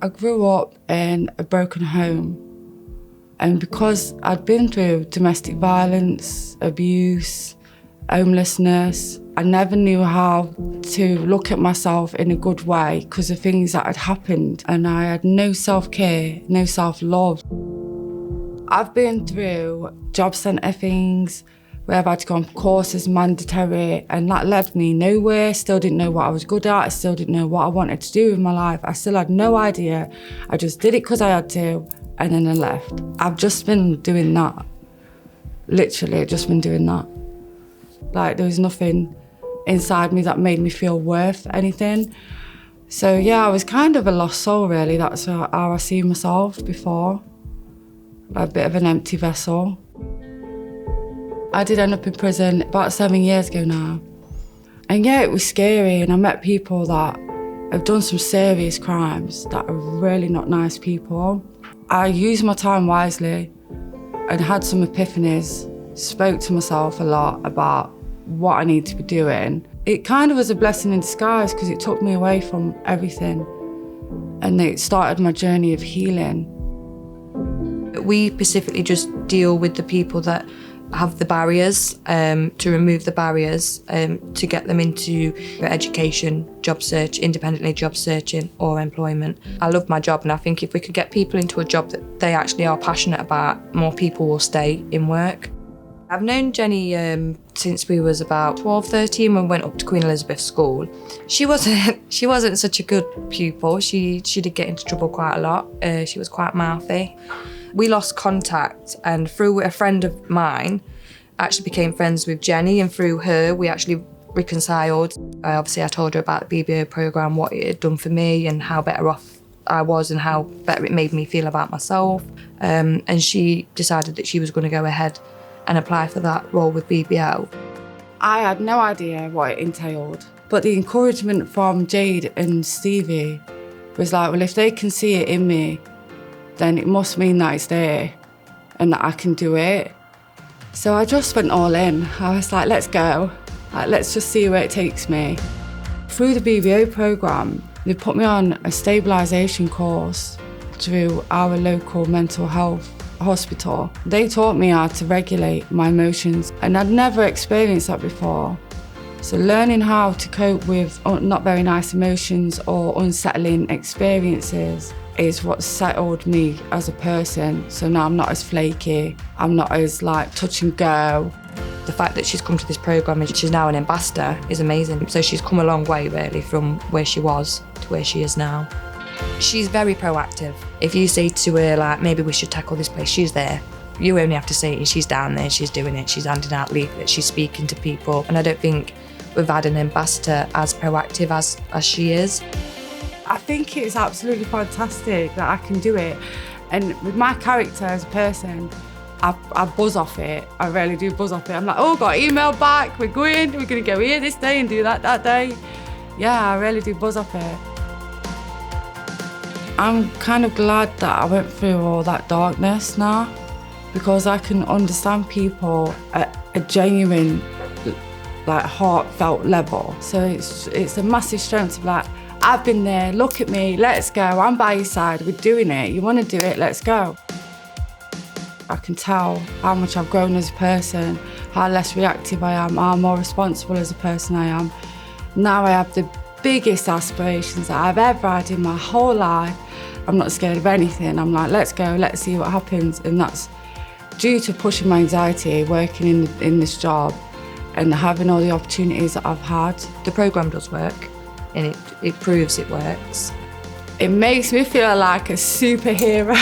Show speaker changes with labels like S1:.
S1: I grew up in a broken home, and because I'd been through domestic violence, abuse, homelessness, I never knew how to look at myself in a good way because of things that had happened, and I had no self-care, no self-love. I've been through job centre things where I've had to go on courses mandatory, and that led me nowhere. Still didn't know what I was good at. I still didn't know what I wanted to do with my life. I still had no idea. I just did it because I had to, and then I left. I've just been doing that. Literally, just been doing that. Like, there was nothing inside me that made me feel worth anything. So yeah, I was kind of a lost soul, really. That's how I see myself before. A bit of an empty vessel. I did end up in prison about 7 years ago now. And yeah, it was scary, and I met people that have done some serious crimes that are really not nice people. I used my time wisely and had some epiphanies, spoke to myself a lot about what I need to be doing. It kind of was a blessing in disguise because it took me away from everything, and it started my journey of healing.
S2: We specifically just deal with the people that have the barriers, to remove the barriers, to get them into education, job search, independently job searching or employment. I love my job, and I think if we could get people into a job that they actually are passionate about, more people will stay in work. I've known Jenny since we was about 12, 13 when we went up to Queen Elizabeth School. She wasn't such a good pupil. She did get into trouble quite a lot. She was quite mouthy. We lost contact, and through a friend of mine, I actually became friends with Jenny, and through her we actually reconciled. Obviously I told her about the BBO programme, what it had done for me and how better off I was and how better it made me feel about myself. And she decided that she was going to go ahead and apply for that role with BBO.
S1: I had no idea what it entailed, but the encouragement from Jade and Stevie was like, well, if they can see it in me, then it must mean that it's there and that I can do it. So I just went all in. I was like, let's go. Like, let's just see where it takes me. Through the BBO programme, they put me on a stabilisation course through our local mental health hospital. They taught me how to regulate my emotions, and I'd never experienced that before. So learning how to cope with not very nice emotions or unsettling experiences is what settled me as a person. So now I'm not as flaky, I'm not as like touch and go.
S2: The fact that she's come to this programme and she's now an ambassador is amazing. So she's come a long way really from where she was to where she is now. She's very proactive. If you say to her, like, maybe we should tackle this place, she's there. You only have to say it, and she's down there, she's doing it, she's handing out leaflets, she's speaking to people. And I don't think we've had an ambassador as proactive as she is.
S1: I think it's absolutely fantastic that I can do it. And with my character as a person, I buzz off it. I really do buzz off it. I'm like, oh, got an email back, we're going to go here this day and do that day. Yeah, I really do buzz off it. I'm kind of glad that I went through all that darkness now, because I can understand people at a genuine, like, heartfelt level. So it's a massive strength to be like, I've been there, look at me, let's go, I'm by your side, we're doing it, you want to do it, let's go. I can tell how much I've grown as a person, how less reactive I am, how more responsible as a person I am. Now I have the biggest aspirations that I've ever had in my whole life. I'm not scared of anything. I'm like, let's go, let's see what happens. And that's due to pushing my anxiety, working in this job and having all the opportunities that I've had.
S2: The programme does work, and it proves it works.
S1: It makes me feel like a superhero.